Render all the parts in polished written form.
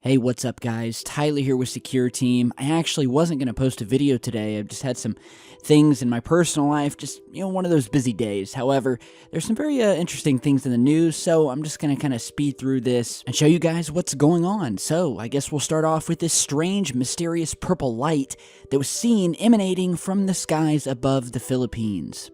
Hey, what's up guys? Tyler here with Secure Team. I actually wasn't going to post a video today. I've just had some things in my personal life, just, one of those busy days. However, there's some very interesting things in the news, so I'm just going to kind of speed through this and show you guys what's going on. So, I guess we'll start off with this strange, mysterious purple light that was seen emanating from the skies above the Philippines.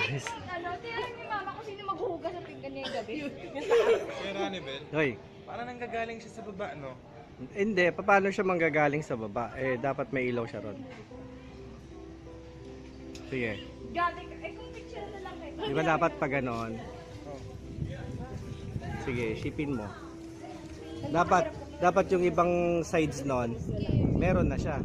Tinanong ni mama kung sino maghuhugas ng pinggan niya yung gabi. Kaya Ranibel, Hoy, parang nanggagaling siya sa baba, no? hindi. Paano siya manggagaling sa baba? Dapat may ilaw siya ron. Sige. Galing, kung picture na lang kayo. Di ba dapat pa ganon? Sige, shipin mo. Dapat yung ibang sides nun, meron na siya.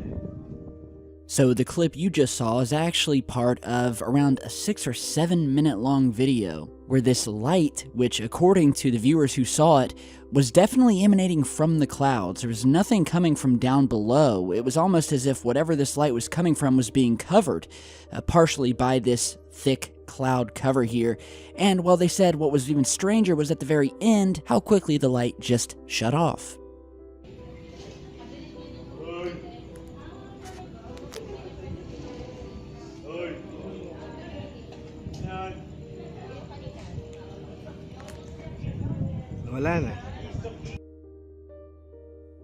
So the clip you just saw is actually part of around a 6 or 7 minute long video where this light, which according to the viewers who saw it, was definitely emanating from the clouds. There was nothing coming from down below. It was almost as if whatever this light was coming from was being covered, partially by this thick cloud cover here. And while they said what was even stranger was at the very end, how quickly the light just shut off. Wala na.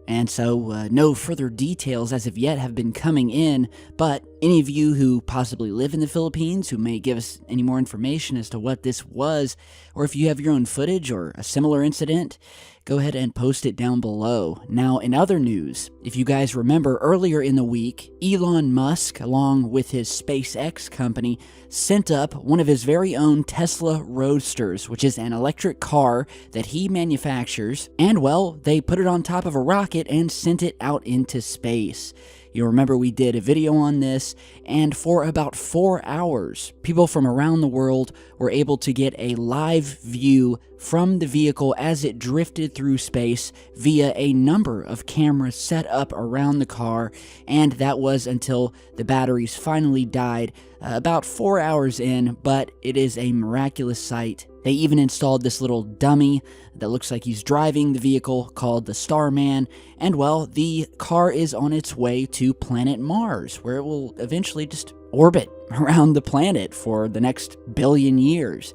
And so, no further details as of yet have been coming in, but any of you who possibly live in the Philippines who may give us any more information as to what this was, or if you have your own footage or a similar incident, go ahead and post it down below. Now, in other news, if you guys remember earlier in the week, Elon Musk, along with his SpaceX company, sent up one of his very own Tesla Roadsters, which is an electric car that he manufactures, and well, they put it on top of a rocket and sent it out into space. You'll remember we did a video on this, and for about 4 hours, people from around the world were able to get a live view from the vehicle as it drifted through space via a number of cameras set up around the car, and that was until the batteries finally died about 4 hours in, but it is a miraculous sight. They even installed this little dummy that looks like he's driving the vehicle called the Starman, and well, the car is on its way to planet Mars, where it will eventually just orbit around the planet for the next billion years.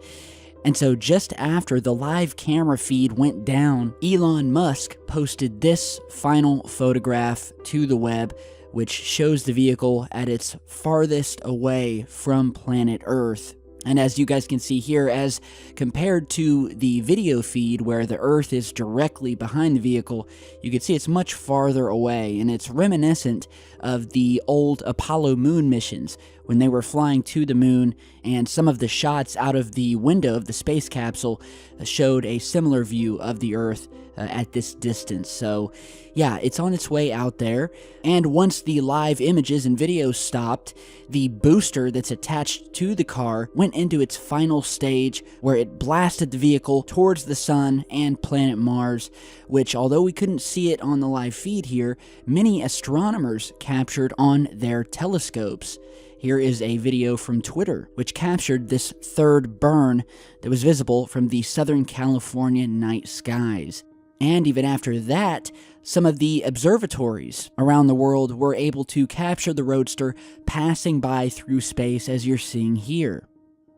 And so just after the live camera feed went down, Elon Musk posted this final photograph to the web, which shows the vehicle at its farthest away from planet Earth. And as you guys can see here, as compared to the video feed where the Earth is directly behind the vehicle, you can see it's much farther away, and it's reminiscent of the old Apollo moon missions when they were flying to the moon, and some of the shots out of the window of the space capsule showed a similar view of the Earth at this distance. So yeah, it's on its way out there, and once the live images and videos stopped, the booster that's attached to the car went into its final stage where it blasted the vehicle towards the sun and planet Mars, which, although we couldn't see it on the live feed here, many astronomers captured on their telescopes. Here is a video from Twitter, which captured this third burn that was visible from the Southern California night skies. And even after that, some of the observatories around the world were able to capture the Roadster passing by through space, as you're seeing here.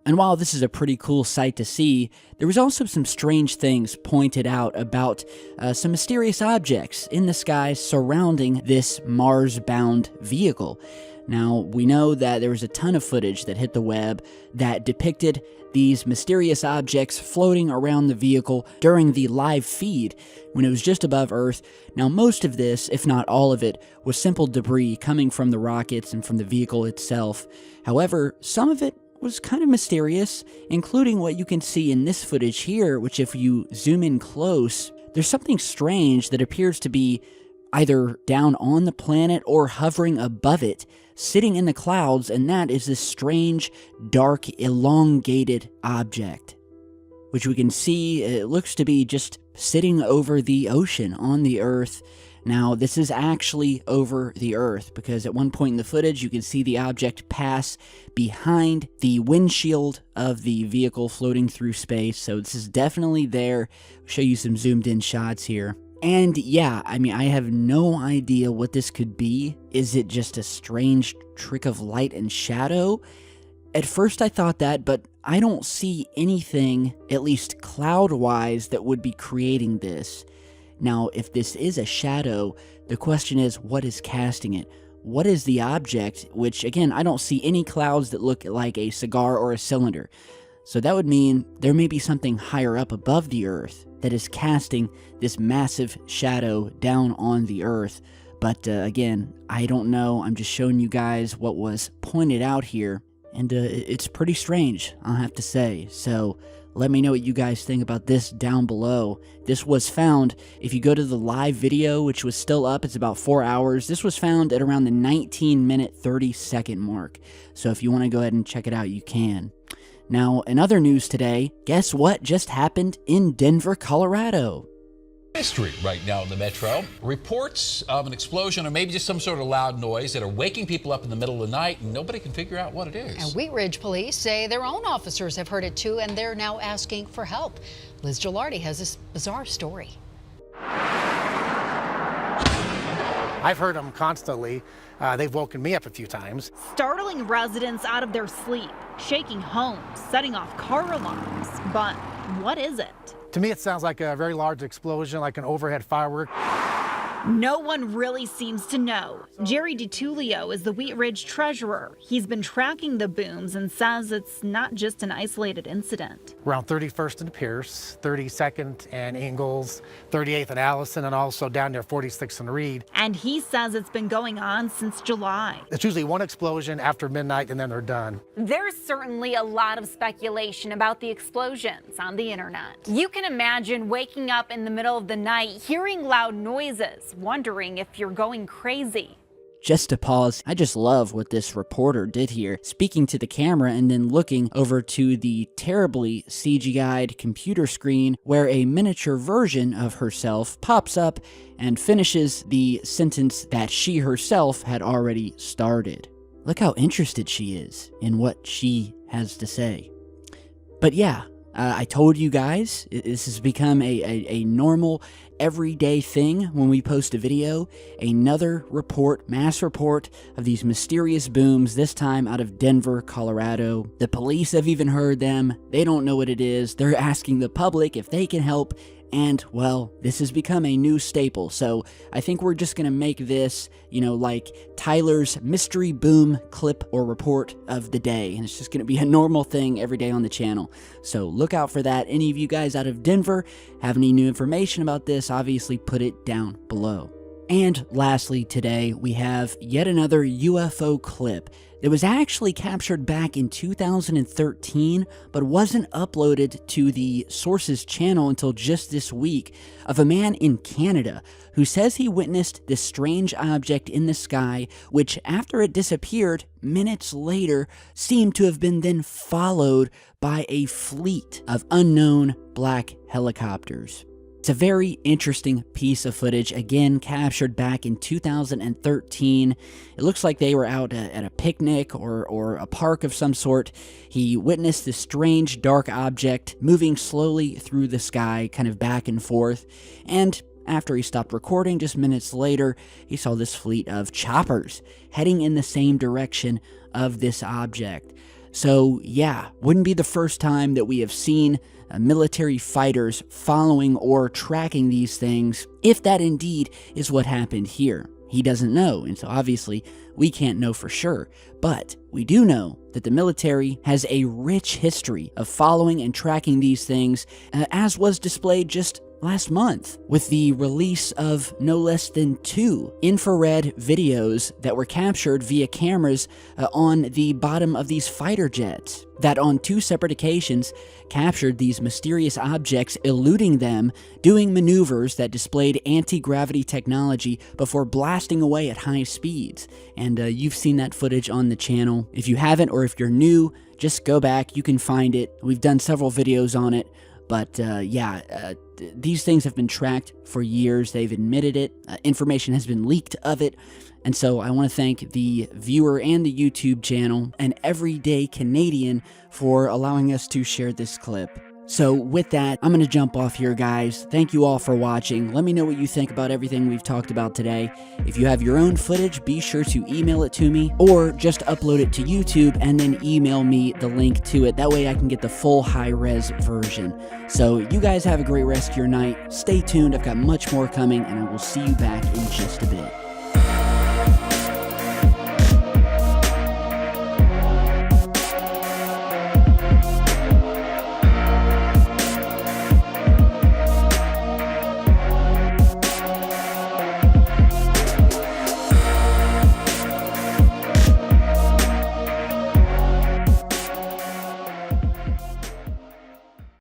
And while this is a pretty cool sight to see, there was also some strange things pointed out about some mysterious objects in the sky surrounding this Mars-bound vehicle. Now, we know that there was a ton of footage that hit the web that depicted these mysterious objects floating around the vehicle during the live feed when it was just above Earth. Now, most of this, if not all of it, was simple debris coming from the rockets and from the vehicle itself. However, some of it was kind of mysterious, including what you can see in this footage here, which if you zoom in close, there's something strange that appears to be either down on the planet or hovering above it, sitting in the clouds, and that is this strange, dark, elongated object, which we can see, it looks to be just sitting over the ocean on the Earth. Now, this is actually over the Earth, because at one point in the footage, you can see the object pass behind the windshield of the vehicle floating through space, so this is definitely there. I'll show you some zoomed in shots here. And yeah, I mean, I have no idea what this could be. Is it just a strange trick of light and shadow? At first I thought that, but I don't see anything, at least cloud-wise, that would be creating this. Now, if this is a shadow, the question is, what is casting it? What is the object? Which, again, I don't see any clouds that look like a cigar or a cylinder. So that would mean there may be something higher up above the Earth that is casting this massive shadow down on the Earth. But again, I don't know. I'm just showing you guys what was pointed out here. And it's pretty strange, I'll have to say. So let me know what you guys think about this down below. This was found, if you go to the live video, which was still up, it's about 4 hours. This was found at around the 19-minute, 30-second mark. So if you want to go ahead and check it out, you can. Now, in other news today, guess what just happened in Denver, Colorado? Mystery right now in the metro. Reports of an explosion or maybe just some sort of loud noise that are waking people up in the middle of the night, and nobody can figure out what it is. And Wheat Ridge police say their own officers have heard it too, and they're now asking for help. Liz Gilardi has this bizarre story. I've heard them constantly. They've woken me up a few times. Startling residents out of their sleep, shaking homes, setting off car alarms. But what is it? To me, it sounds like a very large explosion, like an overhead firework. No one really seems to know. Jerry DiTullio is the Wheat Ridge treasurer. He's been tracking the booms and says it's not just an isolated incident. Around 31st and Pierce, 32nd and Ingalls, 38th and Allison, and also down near 46th and Reed. And he says it's been going on since July. It's usually one explosion after midnight and then they're done. There's certainly a lot of speculation about the explosions on the internet. You can imagine waking up in the middle of the night, hearing loud noises, wondering if you're going crazy. Just to pause, I just love what this reporter did here, speaking to the camera and then looking over to the terribly CGI'd computer screen where a miniature version of herself pops up and finishes the sentence that she herself had already started. Look how interested she is in what she has to say. But yeah, I told you guys, this has become a normal, everyday thing when we post a video. Another report, mass report of these mysterious booms, this time out of Denver, Colorado. The police have even heard them. They don't know what it is. They're asking the public if they can help. And, well, this has become a new staple, so I think we're just going to make this, like Tyler's mystery boom clip or report of the day, and it's just going to be a normal thing every day on the channel. So look out for that. Any of you guys out of Denver have any new information about this, obviously put it down below. And lastly today, we have yet another UFO clip that was actually captured back in 2013, but wasn't uploaded to the Sources channel until just this week, of a man in Canada who says he witnessed this strange object in the sky, which after it disappeared minutes later, seemed to have been then followed by a fleet of unknown black helicopters. It's a very interesting piece of footage, again captured back in 2013. It looks like they were out at a picnic or a park of some sort. He witnessed this strange dark object moving slowly through the sky, kind of back and forth, and after he stopped recording, just minutes later, he saw this fleet of choppers heading in the same direction of this object. So yeah, wouldn't be the first time that we have seen military fighters following or tracking these things, if that indeed is what happened here. He doesn't know, and so obviously we can't know for sure, but we do know that the military has a rich history of following and tracking these things, as was displayed just last month with the release of no less than 2 infrared videos that were captured via cameras on the bottom of these fighter jets that on 2 separate occasions captured these mysterious objects, eluding them, doing maneuvers that displayed anti-gravity technology before blasting away at high speeds. And you've seen that footage on the channel. If you haven't, or if you're new, just go back, you can find it. We've done several videos on it. But these things have been tracked for years. They've admitted it. Information has been leaked of it. And so I want to thank the viewer and the YouTube channel and Everyday Canadian for allowing us to share this clip. So with that, I'm going to jump off here, guys. Thank you all for watching. Let me know what you think about everything we've talked about today. If you have your own footage, be sure to email it to me or just upload it to YouTube and then email me the link to it. That way I can get the full high-res version. So you guys have a great rest of your night. Stay tuned. I've got much more coming, and I will see you back in just a bit.